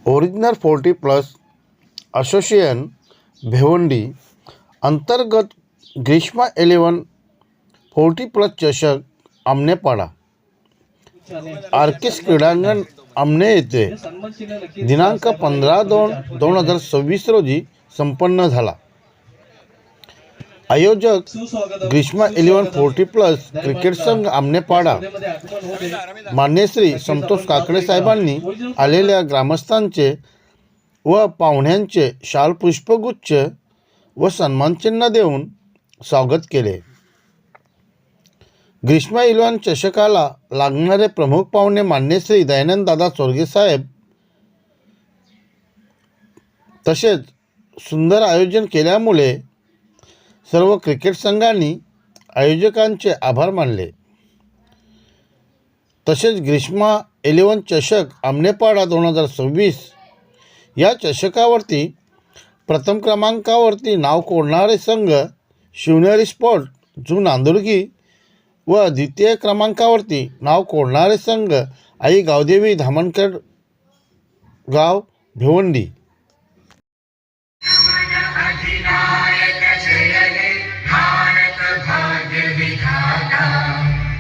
Original 40+ association Bhiwandi अंतर्गत ग्रीष्मा 11 40+ चषक आमनेपाडा आर्किस क्रीडांगण आमने येथे दिनांक 15/2/2026 रोजी संपन्न झाला। आयोजक ग्रीष्मा 11 40+ क्रिकेट संघ आमनेपाडा मान्य श्री संतोष काकडे साहेबांनी आलेल्या ग्रामस्थांचे व पाहुण्यांचे शाल पुष्पगुच्छ व सन्मानचिन्ह देऊन स्वागत केले। ग्रीष्मा 11 चषकाला लागणारे प्रमुख पाहुणे मान्य श्री दयानंद दादा चोरगे साहेब तसेच सुंदर आयोजन केल्यामुळे सर्व क्रिकेट संघांनी आयोजकांचे आभार मानले। तसेच ग्रीष्मा 11 चषक आमनेपाडा 2026 या चषकावरती प्रथम क्रमांकावरती नाव कोरणारे संघ शिवनेरी स्पोर्ट जू नांदुर्गी व द्वितीय क्रमांकावरती नाव कोरणारे संघ आई गावदेवी धामणकर गाव भिवंडी।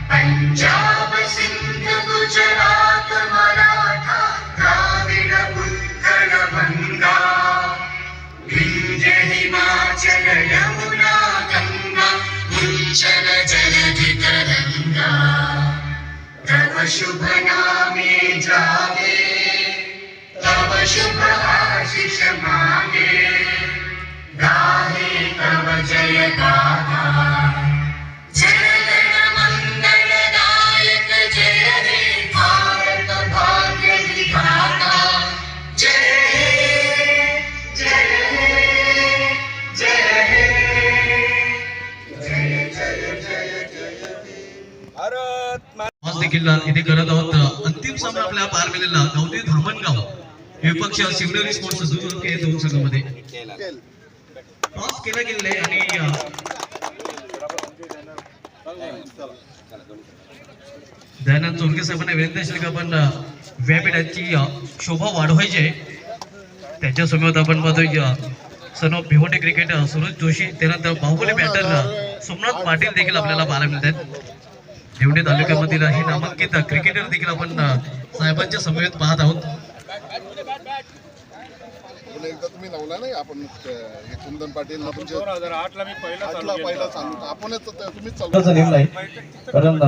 पंजाब सिंध गुजरात मराठा द्राविड उत्कल बंगा विंध्य हिमाचल यमुना गंगा उच्चल जलधि तरंगा तव शुभ नामे जागे तव शुभ आशीष मांगे गाहे तव जय गाथा जय देखील इथे करत आहोत। अंतिम सामना आपल्याला पार केलेला गावदेवी धामणगाव विपक्ष शिवनेरी स्पोर्ट्स दोन संघामध्ये टॉस केला गेले आणि दयानंद चोरगे साहेबांना विनंती असेल की आपण व्यापीठाची शोभा वाढवायची त्यांच्या समोर आपण बघतोय son of Bhiwandi cricket Suraj Joshi त्यानंतर बाहुबली बॅटर सोमनाथ पाटील देखील आपल्याला पाहायला मिळत आहेत। भिवंडी तालुक्यामधील हे नामांकित क्रिकेटर देखील आपण साहेबांच्या समवेत पाहत आहोत। तुम्ही लावला नाही आपण कुंदन पाटील 2008 ला मी पहिला चालू आपणच तुम्हीच चालू कारण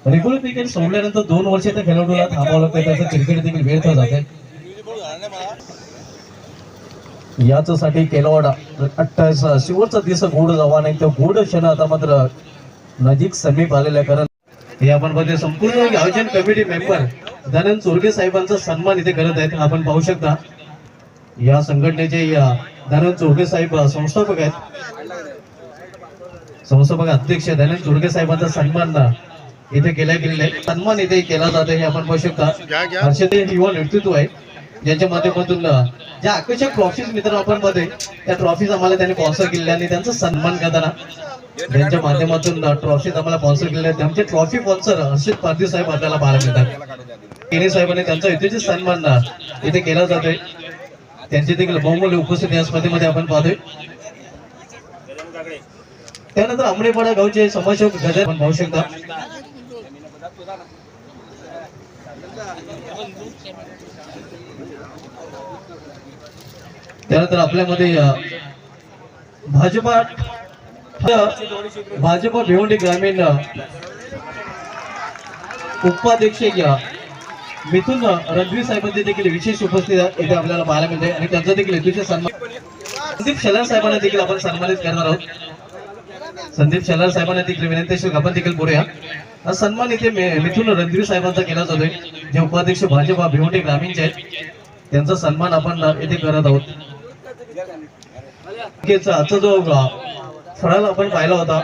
रेग्युलर क्रिकेट सोडल्यानंतर 2 वर्ष त्या खेळाडूला थांबावं लागतं, त्याचं क्रिकेट देखील वेळ जाते। याच्यासाठी केलवाडा 28 शेवटचा दिवस गोड जावा नाही त्या गोड क्षण आता मात्र नजीक समीप आलेल्या कारण हे आपण बघतो संपूर्ण आयोजन कमिटी मेंबर दयानंद चोरगे साहेबांचा सन्मान इथे करत आहेत। आपण पाहू शकता या संघटनेचे दयानंद चोरगे साहेब संस्थापक आहेत, संस्थापक अध्यक्ष दयानंद चोरगे साहेबांचा सन्मान इथे केला गेलेला आहे। सन्मान इथे केला जातो हे आपण पाहू शकता। हर्षदे युवा नेतृत्व आहे ज्यांच्या माध्यमातून ज्या आकर्षक ट्रॉफीज मित्र आपण बघतोय त्या ट्रॉफीज आम्हाला त्यांनी स्पॉन्सर केलेल्या आणि त्यांचा सन्मान करताना त्यांच्या माध्यमातून ट्रॉफीज आम्हाला स्पॉन्सर केलेल्या त्यांचे ट्रॉफी स्पॉन्सर हर्षद पारधी साहेब आपल्याला पाहायला मिळतात। केने साहेबांनी त्यांचा यथेच सन्मान इथे केला जातोय, त्यांची देखील बहुमूल्य उपस्थिती या स्पर्धेमध्ये आपण पाहतोय। त्यानंतर आमनेपाडा गावचे समाजसेवक गजर आपण पाहू शकता। त्यानंतर आपल्यामध्ये भाजपा भिवंडी ग्रामीण उपाध्यक्ष मिथुन रणवीर साहेबांची देखील विशेष उपस्थिती इथे आपल्याला पाहायला मिळते आणि त्यांचा देखील यथेच सन्मान संदीप शेलार साहेबांना देखील आपण सन्मानित करणार आहोत। संदीप शेलार साहेबांना देखील विनंती आपण देखील बोलूया। हा सन्मान इथे मिथुन रणवीर साहेबांचा केला जातोय जे उपाध्यक्ष भाजपा भिवंडी ग्रामीणचे आहेत, त्यांचा सन्मान आपण इथे करत आहोत। आजचा जो फराळ आपण पाहिला होता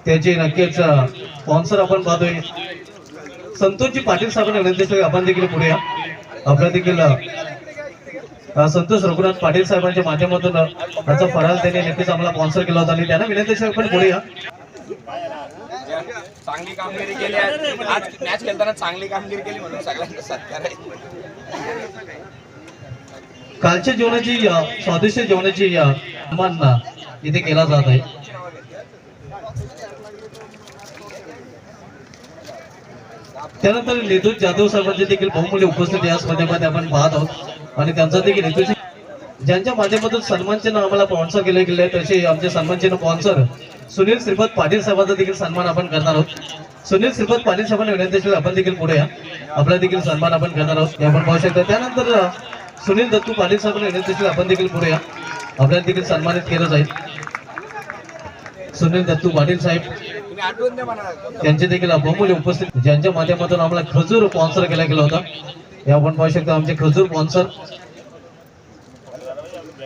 त्याचे नक्कीच स्पॉन्सर आपण पाहतोय संतोषजी पाटील साहेबांना विनंती आपण देखील पुढे या। आपल्या देखील संतोष रघुनाथ पाटील साहेबांच्या माध्यमातून त्याचा फराळ त्यांनी नक्कीच आम्हाला स्पॉन्सर केला होता आणि त्यांना विनंती आपण पुढे या। चांगली कामगिरी केली आज मॅच खेळताना चांगली कामगिरी केली म्हणून सगळ्यांना सत्कार आहे. कालच्या जेवणाची स्वादिष्ट जेवणाची सन्मान इथे केला जात आहे. त्यानंतर नितूज जाधव साहेबांची देखील बहुमूल्य उपस्थिती या स्पर्धेमध्ये आपण पाहत आहोत आणि त्यांचा देखील नितूज ज्यांच्या माध्यमातून सन्मान चिन्ह आम्हाला स्पॉन्सर केले गेले तसे आमचे सन्मान चिन्ह स्पॉन्सर सुनील श्रीपत पाटील साहेबांचा देखील सन्मान आपण करणार आहोत. सुनील श्रीपत पाटील साहेबांना विनंती असेल आपण देखील पुढे या, आपला देखील सन्मान आपण करणार आहोत हे आपण पाहू शकता. त्यानंतर सुनील दत्तू पाटील साहेबांना विनंती असेल आपण देखील पुढे या, आपल्याला देखील सन्मानित केलं जाईल. सुनील दत्तू पाटील साहेब त्यांचे देखील बहुमूल्य उपस्थित ज्यांच्या माध्यमातून आम्हाला खजूर स्पॉन्सर केला गेला होता हे आपण पाहू शकता आमचे खजूर स्पॉन्सर.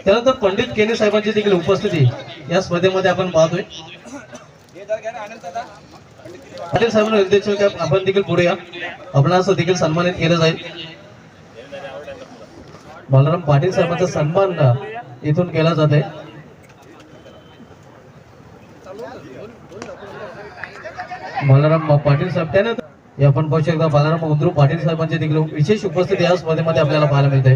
त्यानंतर पंडित केने साहेबांची देखील उपस्थिती या स्पर्धेमध्ये आपण पाहतोय. पाटील साहेबांना विनंती आपण देखील पुढे या, आपणास देखील सन्मानित केलं जाईल. बालाराम पाटील साहेबांचा सन्मान इथून केला जात आहे. बालाराम पाटील साहेब त्यानंतर आपण पाहू शकता बालाराम उद्रू पाटील साहेबांची देखील विशेष उपस्थिती या स्पर्धेमध्ये आपल्याला पाहायला मिळते.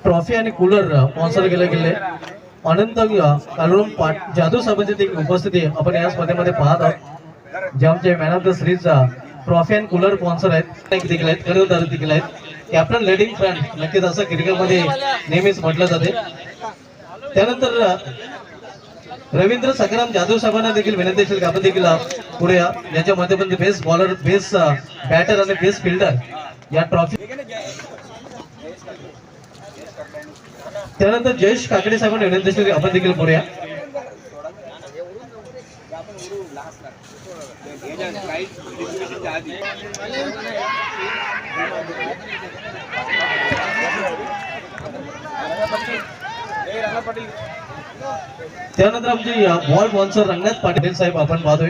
ट्रॉफी आणि कूलर स्पॉन्सर केले गेले. अनंत कालूम जाधव साहेबांची देखील उपस्थिती आपण या स्पर्धेमध्ये पाहत आहोत. जे आमचे मॅन ऑफ द सिरीजचा ट्रॉफी आणि कूलर स्पॉन्सर आहेत देखील आहेत, कर्णधार देखील आहेत. कॅप्टन लेडिंग फ्रंट नक्कीच असं क्रिकेटमध्ये नेहमीच म्हटलं जाते. त्यानंतर रवींद्र संग्राम जाधव साहेबांना देखील विनंती असेल की आपण देखील पुढे या, ज्याच्या माध्यमातून बेस्ट बॉलर, बेस्ट बॅटर आणि बेस्ट फिल्डर या ट्रॉफी. त्यानंतर जयेश काकडे साहेबांना विनंती असेल की आपण देखील पुढे या. त्यानंतर आमचे बॉल स्पॉन्सर रंगनाथ पाटील साहेब आपण पाहतोय,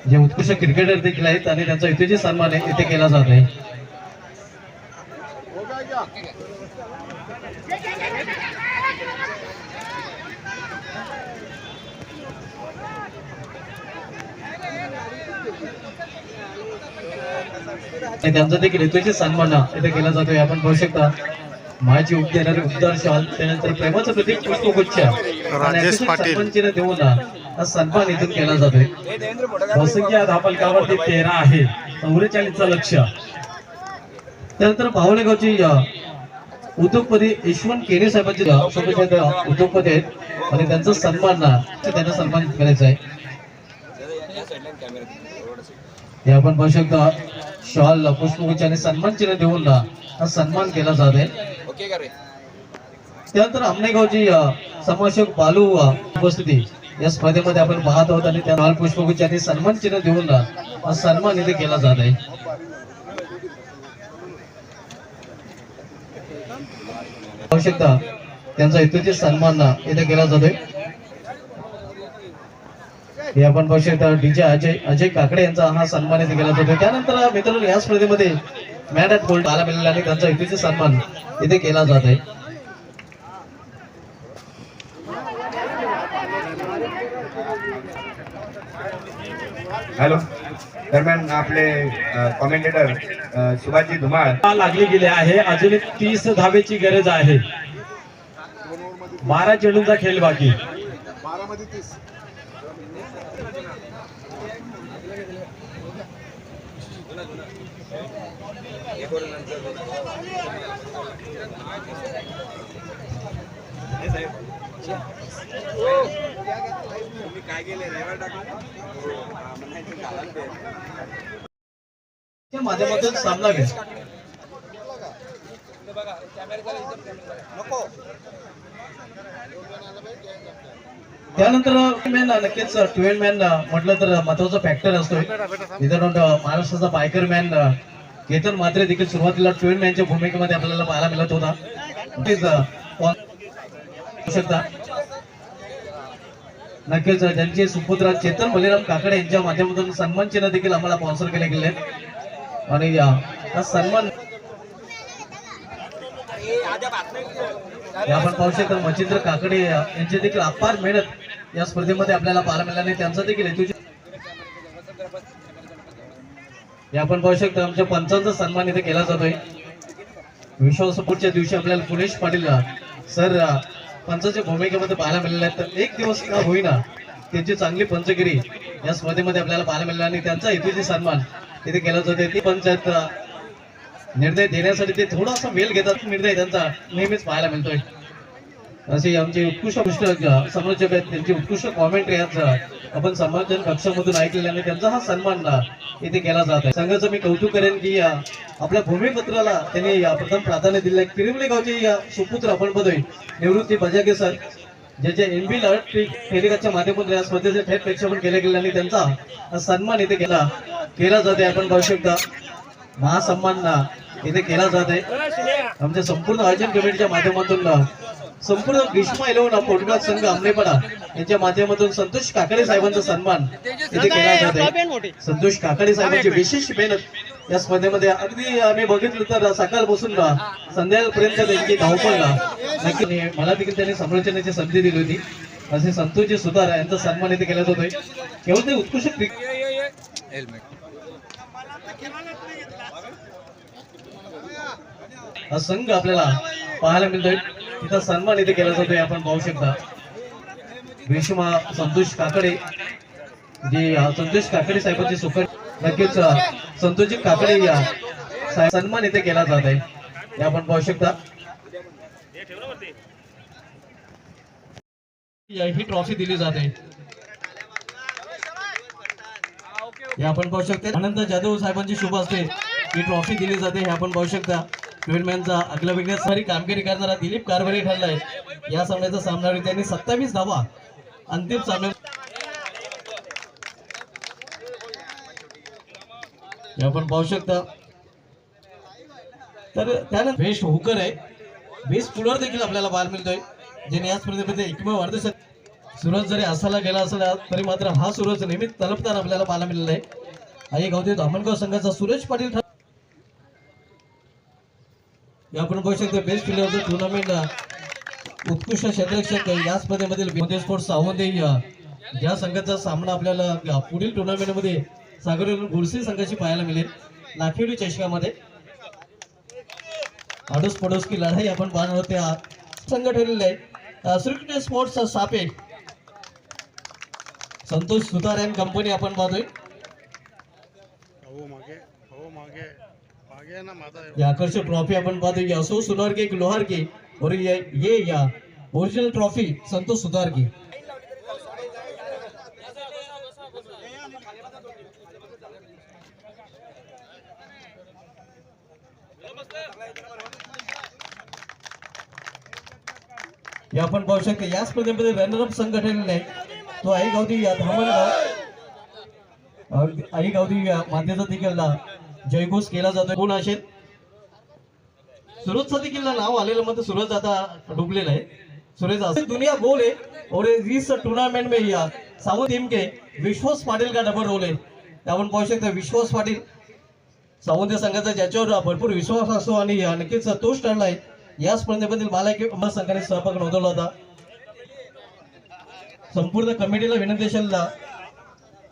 जे उत्कृष्ट क्रिकेटर देखील आहेत आणि त्यांचा इथे सन्मान आहे इथे केला जात आहे. त्यांचा देखील इथे सन्मान इथे केला जातोय. आपण पाहू शकता माझी उप देणारे उद्गार शाल, त्यानंतर प्रेमाचं प्रतीक पुष्पगुच्छ राजेश पाटील देऊन हा सन्मान इथून केला जातोय. बहुसंख्य धापलकावरती 13 आहे, 44चं लक्ष. त्यानंतर बावलेगावची उद्योगपती यशवंत केने साहेबांचे उद्योगपती आहेत आणि त्यांचा सन्मान त्यांना सन्मानित करायचा आहे. हे आपण पाहू शकता शॉल, पुष्पगुच्छ आणि सन्मान चिन्ह देऊन हा सन्मान केला जात आहे. त्यानंतर आमनेगावची समाजसेवक बालू उपस्थिती या स्पर्धेमध्ये आपण पाहत आहोत आणि त्या पुष्पगुच्छ आणि सन्मान चिन्ह देऊन हा सन्मान इथे केला जात आहे. पाहू शकता त्यांचा इथे सन्मान इथे केला जातोय. हे आपण पाहू शकता डीजे अजय काकडे यांचा हा सन्मान इथे केला जातो. त्यानंतर मित्रांनो या स्पर्धेमध्ये मॅन ॲट गोल्ड आला मिळाला आणि त्यांचा इथे सन्मान इथे केला जात आहे. हॅलो, दरम्यान आपले कॉमेंटेटर शिवाजी धुमाळ लागली गेले आहे. अजून 30 धावेची गरज आहे. 12 चेंडूंचा खेळ बाकी. 12 मध्ये 30. माध्यमातून सामना घ्या. त्यानंतर मॅन नक्कीच 12 मॅन म्हटलं तर महत्वाचा फॅक्टर असतोय. मित्रांनो महाराष्ट्राचा बायकर मॅन केतन मात्रे देखील सुरुवातीला 12 मॅनच्या भूमिकेमध्ये आपल्याला पाहायला मिळत होता. नक्कीच त्यांचे सुपुत्र चेतन बलिराम काकडे यांच्या माध्यमातून सन्मान चिन्ह देखील आम्हाला स्पॉन्सर केले गेले आणि हा सन्मान हे आपण पाहू शकता मच्छिंद्र काकडे यांची देखील अपार मेहनत या स्पर्धेमध्ये आपल्याला पाहायला मिळाली. त्यांचा देखील हेतू हे आपण पाहू शकता आमच्या पंचांचा सन्मान इथे केला जातोय. विश्वासपूरच्या दिवशी आपल्याला पुणेश पाटील सर पंचाच्या भूमिकेमध्ये पाहायला मिळाले आहेत. तर एक दिवस का होईना त्यांची चांगली पंचगिरी या स्पर्धेमध्ये आपल्याला पाहायला मिळाला आणि त्यांचा हेतूचे सन्मान इथे केला जातोय. ती पंचायत निर्णय देण्यासाठी ते थोडासा वेळ घेतात. निर्णय त्यांचा नेहमीच पाहायला मिळतोय. असे आमचे उत्कृष्ट समालोचक आहेत, त्यांची उत्कृष्ट कॉमेंट्री आज आपण समालोचन कक्षामधून ऐकलेले आणि त्यांचा हा सन्मान इथे केला जात आहे. संघाचं मी कौतुक करेन की आपल्या भूमिपत्राला त्यांनी प्रथम प्राधान्य दिले. किरिवली गावचे सुपुत्र आपण बघतोय निवृत्ती बजागे सर, ज्याच्या एनबी टेलिकास्टच्या माध्यमातून या स्पर्धेचे थेट प्रेक्षेपण केले गेले आणि त्यांचा सन्मान इथे केला जाते. आपण पाहू शकता महासन्मान इथे केला जात आहे. आमच्या संपूर्ण आयोजन कमिटीच्या माध्यमातून संपूर्ण ग्रीष्मा इलेव्हन फुटबॉल संघ आमलेपडा यांच्या माध्यमातून संतोष काकडे साहेबांचा सन्मान इथे केला जात आहे. संतोष काकडे साहेबांची विशेष मेहनत या स्पर्धेमध्ये अगदी आम्ही बघितलं तर सकाळपासून संध्याकाळपर्यंत त्यांची धावपळ नक्की मला देखील त्यांनी समालोचनाची संधी दिली होती. असे संतोषजी सुतार यांचा सन्मान इथे केला जातोय. केवळ ते उत्कृष्ट हा संघ आपल्याला पाहायला मिळतोय. तिथं सन्मान इथे केला जातोय. आपण पाहू शकता ग्रीष्मा संतोष काकडे जे संतोष काकडे साहेबांची सुखद नक्कीच संतोषजी काकडे या सन्मान इथे केला जात आहे. हे आपण पाहू शकता. ही ट्रॉफी दिली जाते. हे आपण पाहू शकता आनंद जाधव साहेबांची शुभ असते ही ट्रॉफी दिली जाते. हे आपण पाहू शकता फिल्डमॅनचा अगला विघ्नेश्वरी कामगिरी करणारा दिलीप कारभारी ठरलाय. या सामन्याचा सामनावीर त्यांनी 27 धावा अंतिम सामन्यात. आपण पाहू शकता तर त्यानंतर बेस्ट हुकर आहे, बेस्ट पुलर देखील आपल्याला पाहायला मिळतोय ज्याने या स्पर्धेमध्ये एकमेव वाढदिवस सूरज जरी असायला गेला असला तरी मात्र हा सूरज नेहमीच तलपताना आपल्याला पाहायला मिळाला आहे. आई गावदेव धामणगाव संघाचा सुरेश पाटील आपण बघू शकतो बेस्ट प्लेअरचं टुर्नामेंट उत्कृष्ट क्षेत्ररक्षक या स्पर्धेमधील मोदी स्पोर्ट्स सावंदे या संघाचा सामना आपल्याला पुढील टुर्नामेंटमध्ये सागर गुडसी संघाशी पाहायला मिळेल. लाखेवडी चषकामध्ये आडोस पडोस की लढाई आपण पाहणार आहोत. त्या संघ ठरलेला आहे Shrikrishna sports Sape Santosh Sutar and company आपण पाहतोय. या आकर्षक ट्रॉफी आपण पाहतोय असो सुनार के लोहार के और ये या ओरिजिनल ट्रॉफी संतोष सुतार की. या आपण पाहू शकतो या स्पर्धेमध्ये रनरअप संघ ठरलेला आहे तो आई गावदी या धामणगाव आई गावदी या माध्यमाचा देखील जयघोष केला जातो. कोण असेल सूरजचा देखील नाव आलेलं मग सूरज आता डुबलेला आहे. सूरज दुनिया गोल है और इस टूर्नामेंट में या साउथ टीम के विश्वास पाटील का डबल रोल है. आपण पाहू शकता विश्वास पाटील सावंत संघाचा ज्याच्यावर भरपूर विश्वास असतो आणि नक्कीच तोच ठरलाय या स्पर्धेमधील मला संघाने सहभाग नोंदवला होता. संपूर्ण कमिटीला विनंती असेल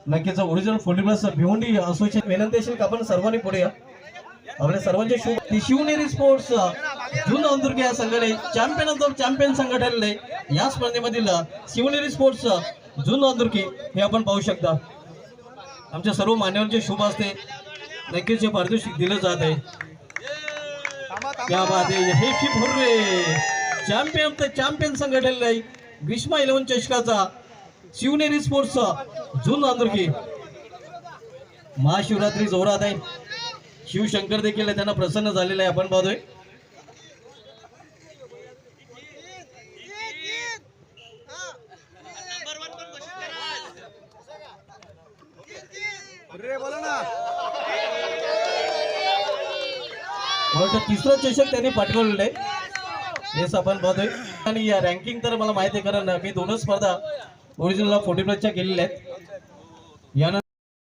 नक्कीच ओरिजिनल फुटबॉल भिवंडी असोसिएशन विनंती असेल का आपण सर्वांनी पुढे या. आपल्या सर्वांचे शुभ शिवनेरी स्पोर्ट्स जून अंदुर्गे या संघाने चॅम्पियन ऑफ द चॅम्पियन संघ ठरले. या स्पर्धेमधील शिवनेरी स्पोर्ट्स जून अंदुर्गे हे आपण पाहू शकता. आमच्या सर्व मान्यवरांचे शुभ असते नक्कीच हे पारितोषिक दिलं जात आहे. क्या बात आहे. हे की भुर्रे चॅम्पियन ऑफ द चॅम्पियन संघ ठरले आहे ग्रीष्मा 11 चषकाचा शिवनेरी स्पोर्ट्स जून अंदुर्गे. महाशिवरात्री जोरात आहे. शिवशंकर देखील त्यांना प्रसन्न झालेला आहे आपण पाहतोय. तिसरं चषक त्यांनी पटकावलेलं आहे हेच आपण पाहतोय. आणि या रँकिंग तर मला माहिती आहे कारण मी 2 स्पर्धा ओरिजिनल 40 केलेल्या आहेत. यानंतर